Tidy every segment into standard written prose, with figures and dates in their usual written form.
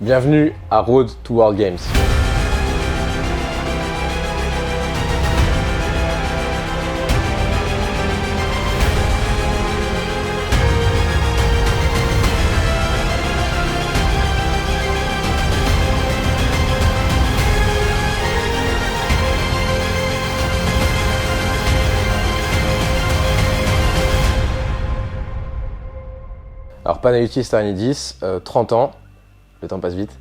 Bienvenue à Road to World Games. Alors Panayotis Starinidis, 30 ans, le temps passe vite,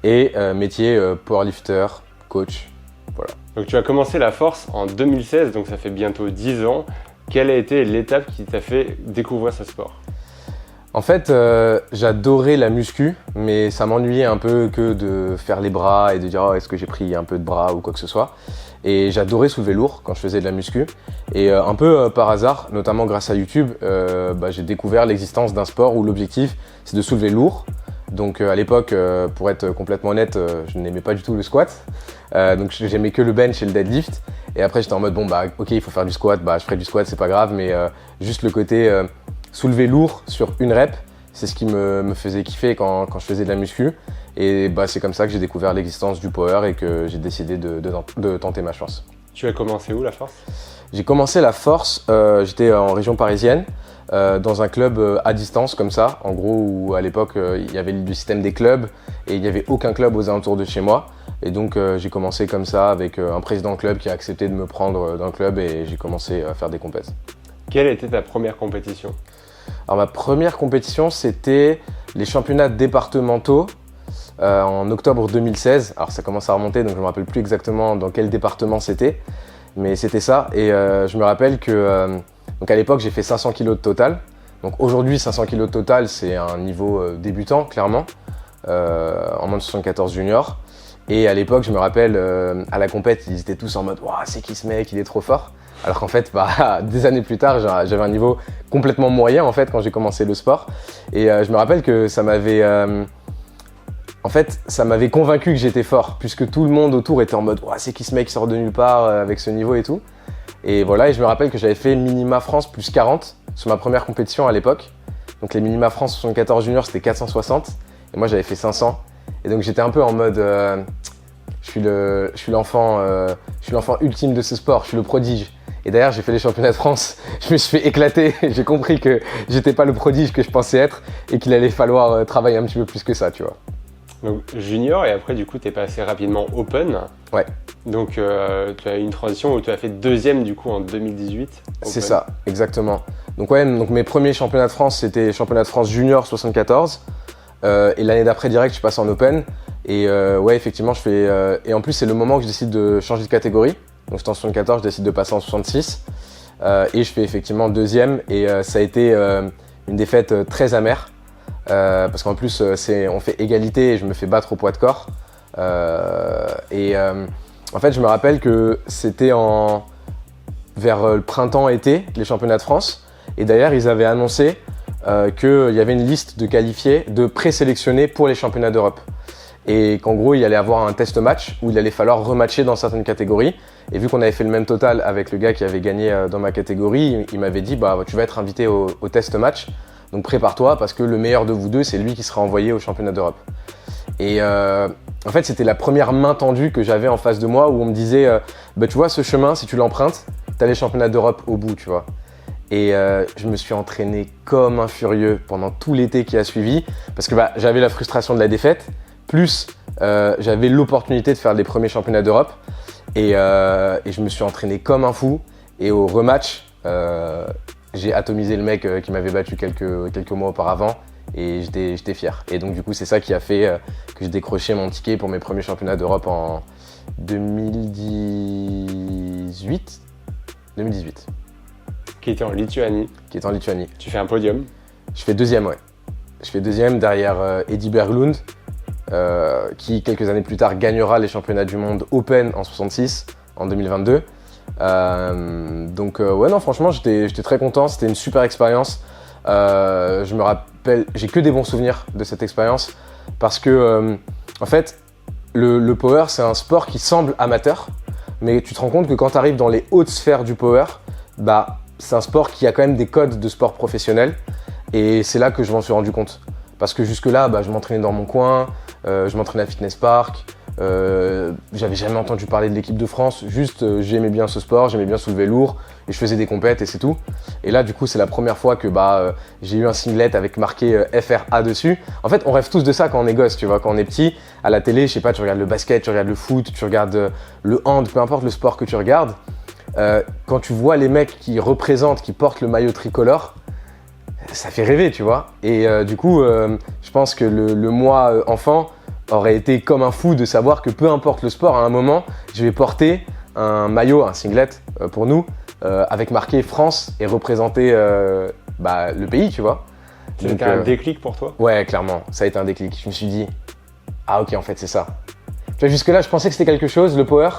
et métier powerlifter, coach, voilà. Donc tu as commencé la force en 2016, donc ça fait bientôt 10 ans. Quelle a été l'étape qui t'a fait découvrir ce sport? En fait, j'adorais la muscu, mais ça m'ennuyait un peu que de faire les bras et de dire oh, est-ce que j'ai pris un peu de bras ou quoi que ce soit. Et j'adorais soulever lourd quand je faisais de la muscu. Et un peu par hasard, notamment grâce à YouTube, j'ai découvert l'existence d'un sport où l'objectif c'est de soulever lourd. Donc à l'époque, pour être complètement honnête, je n'aimais pas du tout le squat. Donc j'aimais que le bench et le deadlift. Et après j'étais en mode bon bah ok il faut faire du squat, bah je ferai du squat c'est pas grave, mais juste le côté soulever lourd sur une rep, c'est ce qui me faisait kiffer quand je faisais de la muscu. Et bah, c'est comme ça que j'ai découvert l'existence du power et que j'ai décidé de tenter ma chance. Tu as commencé où la force? J'ai commencé la force, j'étais en région parisienne, dans un club à distance comme ça, en gros où à l'époque il y avait le système des clubs et il n'y avait aucun club aux alentours de chez moi. Et donc j'ai commencé comme ça avec un président de club qui a accepté de me prendre dans le club et j'ai commencé à faire des compètes. Quelle était ta première compétition? Alors ma première compétition c'était les championnats départementaux en octobre 2016. Alors ça commence à remonter donc je ne me rappelle plus exactement dans quel département c'était, mais c'était ça. Et je me rappelle que donc à l'époque j'ai fait 500 kg de total. Donc aujourd'hui 500 kg de total c'est un niveau débutant clairement, en moins de 74 junior. Et à l'époque je me rappelle à la compète ils étaient tous en mode waouh c'est qui ce mec, il est trop fort. Alors qu'en fait, des années plus tard, j'avais un niveau complètement moyen en fait quand j'ai commencé le sport. Et je me rappelle que ça m'avait convaincu que j'étais fort, puisque tout le monde autour était en mode oh, c'est qui ce mec qui sort de nulle part avec ce niveau et tout. Et voilà, et je me rappelle que j'avais fait minima France plus 40 sur ma première compétition à l'époque. Donc les minima France 74 juniors c'était 460 et moi j'avais fait 500. Et donc j'étais un peu en mode je suis l'enfant ultime de ce sport, je suis le prodige. Et d'ailleurs, j'ai fait les championnats de France, je me suis fait éclater, j'ai compris que j'étais pas le prodige que je pensais être et qu'il allait falloir travailler un petit peu plus que ça, tu vois. Donc junior et après du coup tu es passé rapidement open. Ouais. Donc tu as eu une transition où tu as fait deuxième du coup en 2018. C'est ça, exactement. Donc ouais, donc mes premiers championnats de France c'était championnat de France junior 74 et l'année d'après direct je passe en open et ouais effectivement je fais et en plus c'est le moment que je décide de changer de catégorie. Donc j'étais en 74, je décide de passer en 66 et je fais effectivement deuxième et ça a été une défaite très amère parce qu'en plus on fait égalité et je me fais battre au poids de corps en fait je me rappelle que c'était vers le printemps-été les championnats de France et d'ailleurs ils avaient annoncé qu'il y avait une liste de qualifiés, de présélectionnés pour les championnats d'Europe. Et qu'en gros, il allait avoir un test match où il allait falloir rematcher dans certaines catégories. Et vu qu'on avait fait le même total avec le gars qui avait gagné dans ma catégorie, il m'avait dit bah, tu vas être invité au test match, donc prépare-toi parce que le meilleur de vous deux, c'est lui qui sera envoyé au championnat d'Europe. Et en fait, c'était la première main tendue que j'avais en face de moi où on me disait bah, tu vois, ce chemin, si tu l'empruntes, t'as les championnats d'Europe au bout, tu vois. Et je me suis entraîné comme un furieux pendant tout l'été qui a suivi parce que j'avais la frustration de la défaite. Plus j'avais l'opportunité de faire les premiers championnats d'Europe et je me suis entraîné comme un fou et au rematch j'ai atomisé le mec qui m'avait battu quelques mois auparavant et j'étais fier. Et donc du coup c'est ça qui a fait que j'ai décroché mon ticket pour mes premiers championnats d'Europe en 2018. Qui était en Lituanie. Tu fais un podium. Je fais deuxième, ouais. Je fais deuxième derrière Eddie Berglund. Qui quelques années plus tard gagnera les championnats du monde Open en 66 en 2022. Donc ouais non franchement j'étais très content, c'était une super expérience. Je me rappelle, j'ai que des bons souvenirs de cette expérience parce que en fait le power c'est un sport qui semble amateur mais tu te rends compte que quand tu arrives dans les hautes sphères du power c'est un sport qui a quand même des codes de sport professionnel et c'est là que je m'en suis rendu compte. Parce que jusque-là, je m'entraînais dans mon coin, je m'entraînais à Fitness Park, j'avais jamais entendu parler de l'équipe de France, juste j'aimais bien ce sport, j'aimais bien soulever lourd et je faisais des compètes et c'est tout. Et là du coup c'est la première fois que j'ai eu un singlet avec marqué FRA dessus. En fait on rêve tous de ça quand on est gosse, tu vois, quand on est petit, à la télé, je sais pas, tu regardes le basket, tu regardes le foot, tu regardes le hand, peu importe le sport que tu regardes, quand tu vois les mecs qui représentent, qui portent le maillot tricolore, ça fait rêver, tu vois. Et du coup je pense que le moi enfant aurait été comme un fou de savoir que peu importe le sport, à un moment, je vais porter un maillot, un singlet pour nous, avec marqué France et représenter le pays, tu vois. C'était un déclic pour toi? Ouais, clairement, ça a été un déclic. Je me suis dit, ah ok, en fait, c'est ça. Tu vois, jusque-là, je pensais que c'était quelque chose, le power.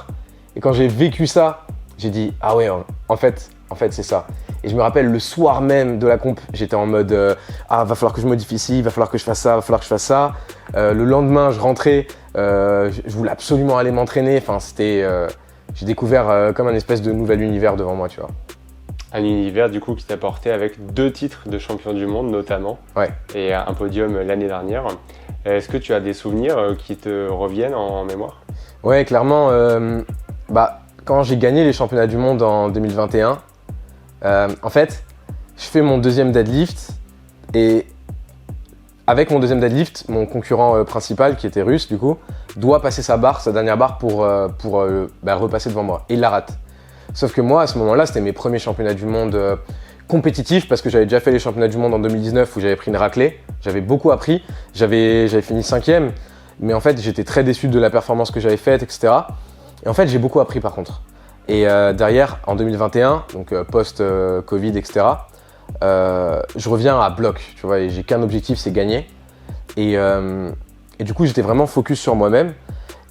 Et quand j'ai vécu ça, j'ai dit, ah ouais, en fait, c'est ça. Et je me rappelle, le soir même de la comp, j'étais en mode va falloir que je modifie ici, va falloir que je fasse ça, va falloir que je fasse ça. Le lendemain, je rentrais, je voulais absolument aller m'entraîner. Enfin, j'ai découvert comme un espèce de nouvel univers devant moi, tu vois. Un univers du coup qui t'a porté avec 2 titres de champion du monde notamment. Ouais. Et un podium l'année dernière. Est-ce que tu as des souvenirs qui te reviennent en mémoire? Ouais, clairement. Quand j'ai gagné les championnats du monde en 2021, en fait, je fais mon deuxième deadlift et avec mon deuxième deadlift, mon concurrent principal, qui était russe du coup, doit passer sa dernière barre pour repasser devant moi. Et il la rate. Sauf que moi, à ce moment-là, c'était mes premiers championnats du monde compétitifs parce que j'avais déjà fait les championnats du monde en 2019 où j'avais pris une raclée. J'avais beaucoup appris. J'avais fini 5e, mais en fait, j'étais très déçu de la performance que j'avais faite, etc. Et en fait, j'ai beaucoup appris par contre. Et derrière, en 2021, donc post-Covid, etc., je reviens à bloc, tu vois, et j'ai qu'un objectif, c'est gagner. Et du coup, j'étais vraiment focus sur moi-même.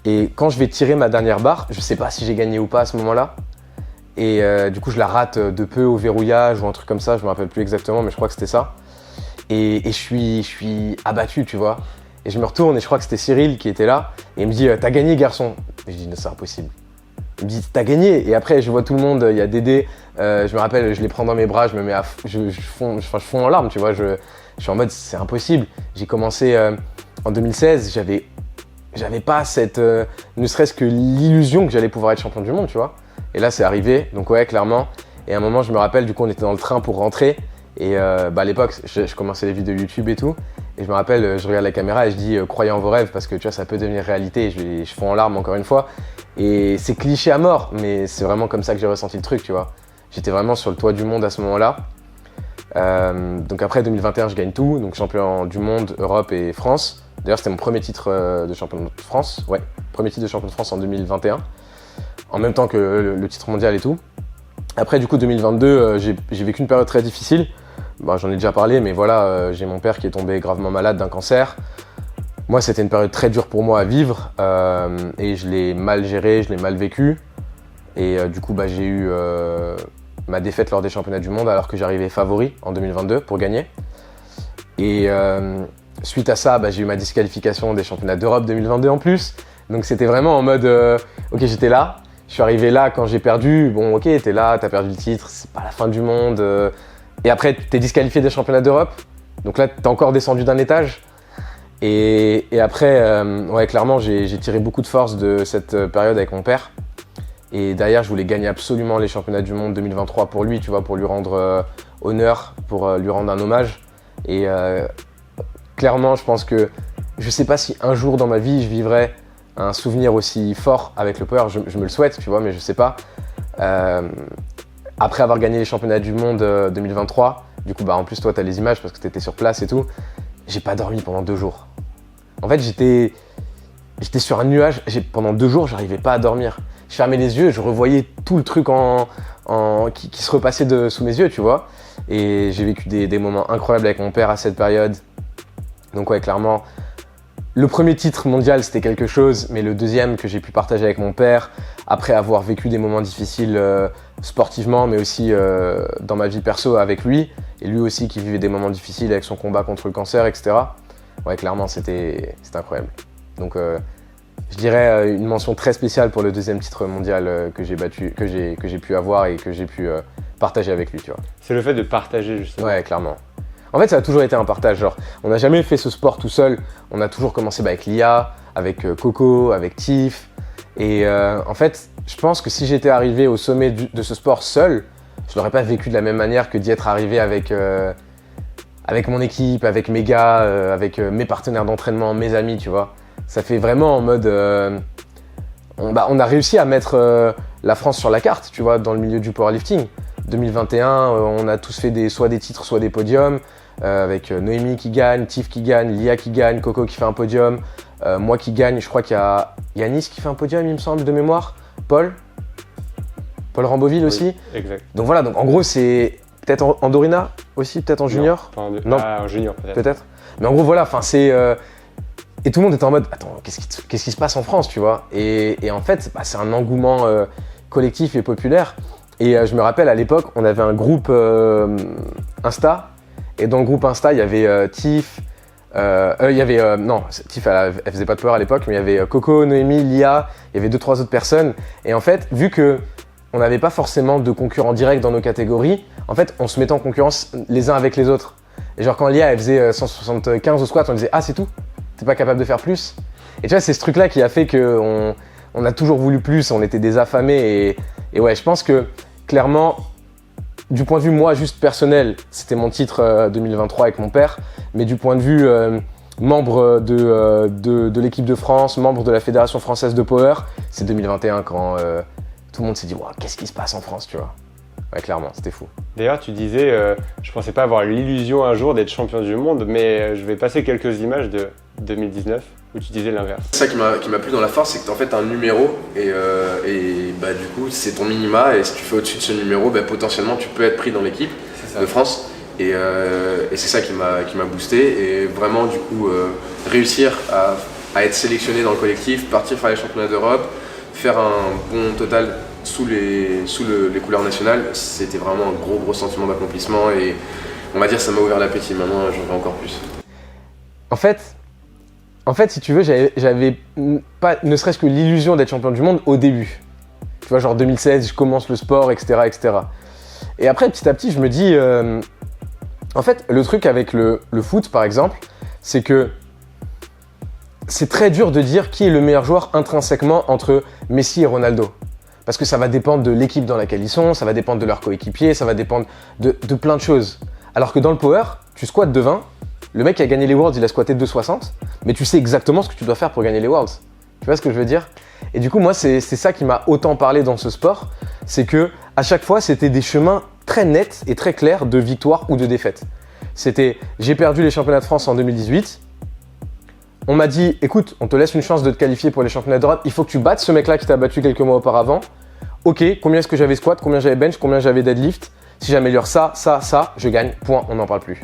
Et quand je vais tirer ma dernière barre, je sais pas si j'ai gagné ou pas à ce moment-là. Et du coup, je la rate de peu au verrouillage ou un truc comme ça, je me rappelle plus exactement, mais je crois que c'était ça. Et je suis abattu, tu vois. Et je me retourne et je crois que c'était Cyril qui était là. Et il me dit, t'as gagné, garçon. Et je dis, non, c'est impossible. Il me dit, t'as gagné. Et après, je vois tout le monde, il y a Dédé. Je me rappelle, je les prends dans mes bras, je me mets je fonds en larmes, tu vois. Je suis en mode, c'est impossible. J'ai commencé en 2016, j'avais pas cette, ne serait-ce que l'illusion que j'allais pouvoir être champion du monde, tu vois. Et là, c'est arrivé. Donc ouais, clairement. Et à un moment, je me rappelle, du coup, on était dans le train pour rentrer. Et à l'époque, je commençais les vidéos YouTube et tout. Et je me rappelle, je regarde la caméra et je dis croyez en vos rêves parce que tu vois, ça peut devenir réalité. Et je fonds en larmes encore une fois. Et c'est cliché à mort, mais c'est vraiment comme ça que j'ai ressenti le truc, tu vois. J'étais vraiment sur le toit du monde à ce moment-là. Donc après 2021, je gagne tout. Donc champion du monde, Europe et France. D'ailleurs, c'était mon premier titre de champion de France. Ouais, premier titre de champion de France en 2021. En même temps que le titre mondial et tout. Après, du coup, 2022, j'ai vécu une période très difficile. J'en ai déjà parlé, mais voilà, j'ai mon père qui est tombé gravement malade d'un cancer. Moi, c'était une période très dure pour moi à vivre et je l'ai mal géré, je l'ai mal vécu. Et du coup, j'ai eu ma défaite lors des championnats du monde alors que j'arrivais favori en 2022 pour gagner. Et suite à ça, j'ai eu ma disqualification des championnats d'Europe 2022 en plus. Donc c'était vraiment en mode, ok, j'étais là. Je suis arrivé là quand j'ai perdu. Bon, ok, t'es là, t'as perdu le titre, c'est pas la fin du monde. Et après, t'es disqualifié des championnats d'Europe. Donc là, t'es encore descendu d'un étage. Et après, ouais, clairement, j'ai tiré beaucoup de force de cette période avec mon père. Et derrière, je voulais gagner absolument les championnats du monde 2023 pour lui, tu vois, pour lui rendre honneur, pour lui rendre un hommage. Et clairement, je pense que je sais pas si un jour dans ma vie, je vivrai un souvenir aussi fort avec le power. Je me le souhaite, tu vois, mais je sais pas. Après avoir gagné les championnats du monde 2023, du coup, en plus, toi, tu as les images parce que tu étais sur place et tout, j'ai pas dormi pendant 2 jours. En fait, j'étais sur un nuage. Pendant 2 jours, j'arrivais pas à dormir. Je fermais les yeux, je revoyais tout le truc qui se repassait sous mes yeux, tu vois. Et j'ai vécu des moments incroyables avec mon père à cette période. Donc ouais, clairement, le premier titre mondial, c'était quelque chose, mais le deuxième que j'ai pu partager avec mon père, après avoir vécu des moments difficiles sportivement, mais aussi dans ma vie perso avec lui, et lui aussi qui vivait des moments difficiles avec son combat contre le cancer, etc. Ouais, clairement, c'était incroyable. Donc je dirais une mention très spéciale pour le deuxième titre mondial que j'ai pu avoir et que j'ai pu partager avec lui, tu vois. C'est le fait de partager, justement. Ouais, clairement. En fait, ça a toujours été un partage. Genre, on n'a jamais fait ce sport tout seul. On a toujours commencé avec Lia, avec Coco, avec Tiff. Et en fait, je pense que si j'étais arrivé au sommet de ce sport seul, je l'aurais pas vécu de la même manière que d'y être arrivé avec mon équipe, avec mes gars, avec mes partenaires d'entraînement, mes amis, tu vois. Ça fait vraiment en mode... on a réussi à mettre la France sur la carte, tu vois, dans le milieu du powerlifting. 2021, on a tous fait soit des titres, soit des podiums, avec Noémie qui gagne, Tiff qui gagne, Lia qui gagne, Coco qui fait un podium, moi qui gagne, je crois qu'il y a Yanis qui fait un podium, il me semble, de mémoire, Paul Ramboville aussi. Exact. Donc voilà, donc en gros c'est peut-être Andorina aussi, peut-être en junior. Non, en junior peut-être. Mais en gros voilà, enfin c'est... Et tout le monde était en mode, attends, qu'est-ce qui se passe en France, tu vois? Et en fait, c'est un engouement collectif et populaire. Et je me rappelle, à l'époque, on avait un groupe Insta. Et dans le groupe Insta, il y avait Tiff. Non, Tiff, elle faisait pas de power à l'époque, mais il y avait Coco, Noémie, Lia. Il y avait 2-3 autres personnes. Et en fait, vu que on n'avait pas forcément de concurrents directs dans nos catégories, en fait, on se mettait en concurrence les uns avec les autres. Et genre, quand Lia, elle faisait 175 au squat, on disait, ah, c'est tout? T'es pas capable de faire plus? Et tu vois, c'est ce truc-là qui a fait qu'on a toujours voulu plus, on était des affamés. Et ouais, je pense que clairement, du point de vue moi juste personnel, c'était mon titre 2023 avec mon père, mais du point de vue membre de l'équipe de France, membre de la Fédération française de Power, c'est 2021 quand tout le monde s'est dit wow, qu'est-ce qui se passe en France, tu vois. Ouais, clairement, c'était fou. D'ailleurs, tu disais, je pensais pas avoir l'illusion un jour d'être champion du monde, mais je vais passer quelques images de 2019 où tu disais l'inverse. C'est ça qui m'a plu dans la force, c'est que en fait t'as un numéro et du coup c'est ton minima et si tu fais au-dessus de ce numéro, potentiellement tu peux être pris dans l'équipe de France et c'est ça qui m'a boosté et vraiment du coup réussir à être sélectionné dans le collectif, partir faire les championnats d'Europe, faire un bon total sous les couleurs nationales, c'était vraiment un gros sentiment d'accomplissement et on va dire ça m'a ouvert l'appétit, maintenant j'en veux encore plus. En fait, si tu veux, j'avais pas ne serait-ce que l'illusion d'être champion du monde au début. Tu vois, genre 2016, je commence le sport, etc., etc. Et après, petit à petit, je me dis... en fait, le truc avec le foot, par exemple, c'est que c'est très dur de dire qui est le meilleur joueur intrinsèquement entre Messi et Ronaldo. Parce que ça va dépendre de l'équipe dans laquelle ils sont, ça va dépendre de leurs coéquipiers, ça va dépendre de plein de choses. Alors que dans le power, tu squattes de 20, le mec qui a gagné les Worlds, il a squatté 2,60, mais tu sais exactement ce que tu dois faire pour gagner les Worlds. Tu vois ce que je veux dire? Et du coup, moi, c'est ça qui m'a autant parlé dans ce sport, c'est que à chaque fois, c'était des chemins très nets et très clairs de victoire ou de défaite. C'était, j'ai perdu les championnats de France en 2018, on m'a dit, écoute, on te laisse une chance de te qualifier pour les championnats d'Europe, il faut que tu battes ce mec-là qui t'a battu quelques mois auparavant. Ok, combien est-ce que j'avais squat, combien j'avais bench, combien j'avais deadlift? Si j'améliore ça, je gagne, point, on n'en parle plus.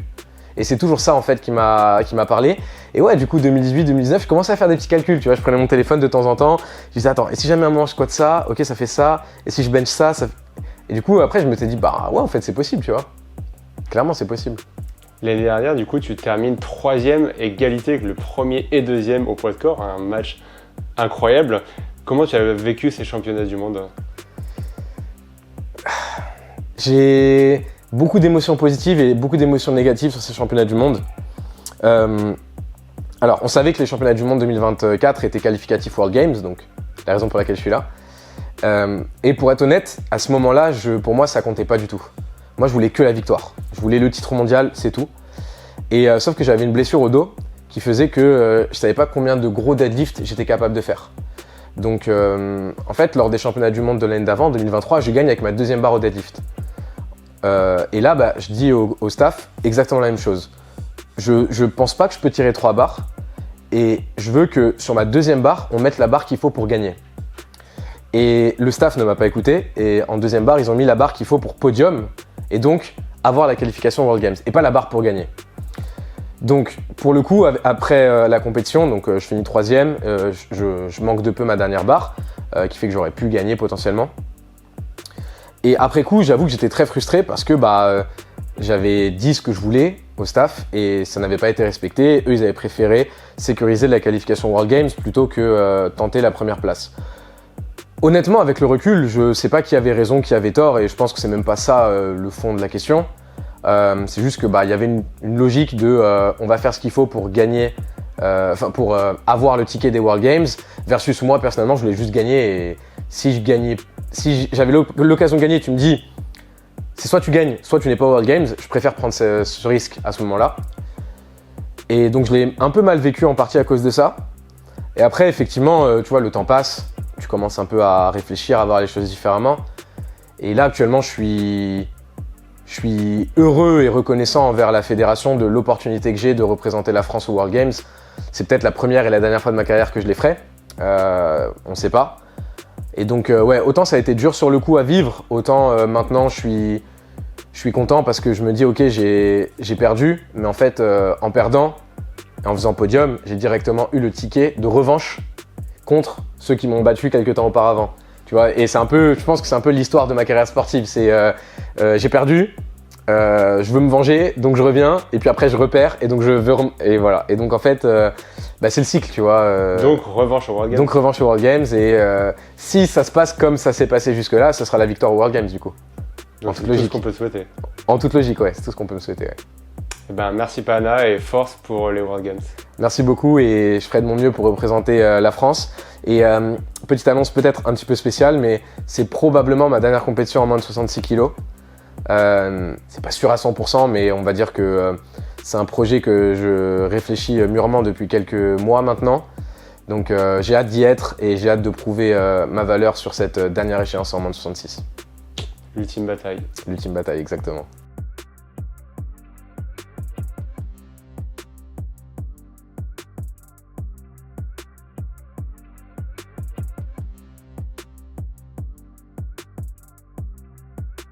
Et c'est toujours ça en fait qui m'a parlé. Et ouais, du coup 2018-2019, je commençais à faire des petits calculs, tu vois, je prenais mon téléphone de temps en temps, je disais attends, et si jamais un moment je squatte ça, ok ça fait ça, et si je bench ça, ça... Et du coup après je me suis dit bah ouais en fait c'est possible, tu vois. Clairement c'est possible. L'année dernière, du coup, tu termines 3e, égalité avec le premier et deuxième au poids de corps, un match incroyable. Comment tu as vécu ces championnats du monde? J'ai beaucoup d'émotions positives et beaucoup d'émotions négatives sur ces championnats du monde. Alors, on savait que les championnats du monde 2024 étaient qualificatifs World Games, donc la raison pour laquelle je suis là. Et pour être honnête, à ce moment-là, pour moi, ça comptait pas du tout. Moi, je voulais que la victoire. Je voulais le titre mondial, c'est tout. Et sauf que j'avais une blessure au dos qui faisait que je savais pas combien de gros deadlifts j'étais capable de faire. Donc, en fait, lors des championnats du monde de l'année d'avant, 2023, je gagne avec ma deuxième barre au deadlift. Et là, je dis au staff exactement la même chose. Je pense pas que je peux tirer 3 barres et je veux que sur ma deuxième barre, on mette la barre qu'il faut pour gagner. Et le staff ne m'a pas écouté et en deuxième barre, ils ont mis la barre qu'il faut pour podium et donc avoir la qualification World Games et pas la barre pour gagner. Donc pour le coup, après la compétition, donc je finis 3e, je manque de peu ma dernière barre qui fait que j'aurais pu gagner potentiellement. Et après coup, j'avoue que j'étais très frustré parce que j'avais dit ce que je voulais au staff et ça n'avait pas été respecté. Eux, ils avaient préféré sécuriser la qualification World Games plutôt que tenter la première place. Honnêtement, avec le recul, je sais pas qui avait raison, qui avait tort et je pense que c'est même pas ça le fond de la question. C'est juste que y avait une logique de on va faire ce qu'il faut pour gagner, pour avoir le ticket des World Games, versus moi personnellement je voulais juste gagner. Et si j'avais l'occasion de gagner, tu me dis c'est soit tu gagnes, soit tu n'es pas aux World Games, je préfère prendre ce risque à ce moment-là. Et donc je l'ai un peu mal vécu en partie à cause de ça. Et après effectivement, tu vois, le temps passe, tu commences un peu à réfléchir, à voir les choses différemment. Et là actuellement je suis heureux et reconnaissant envers la fédération de l'opportunité que j'ai de représenter la France aux World Games. C'est peut-être la première et la dernière fois de ma carrière que je les ferai. On ne sait pas. Et donc, autant ça a été dur sur le coup à vivre, autant maintenant je suis content parce que je me dis, ok, j'ai perdu, mais en fait, en perdant et en faisant podium, j'ai directement eu le ticket de revanche contre ceux qui m'ont battu quelques temps auparavant. Tu vois, et je pense que c'est un peu l'histoire de ma carrière sportive. C'est j'ai perdu, je veux me venger, donc je reviens, et puis après je repère, et donc je veux et voilà. Et donc en fait, c'est le cycle, tu vois. Donc revanche au World Games. Donc revanche aux World Games, et si ça se passe comme ça s'est passé jusque-là, ce sera la victoire aux World Games du coup. Donc c'est tout ce qu'on peut souhaiter. En toute logique, ouais, c'est tout ce qu'on peut me souhaiter. Ouais. Eh ben, merci Pana et force pour les World Games. Merci beaucoup et je ferai de mon mieux pour représenter la France. Et petite annonce peut-être un petit peu spéciale, mais c'est probablement ma dernière compétition en moins de 66 kg. C'est pas sûr à 100%, mais on va dire que c'est un projet que je réfléchis mûrement depuis quelques mois maintenant. Donc j'ai hâte d'y être et j'ai hâte de prouver ma valeur sur cette dernière échéance en moins de 66. L'ultime bataille. L'ultime bataille, exactement.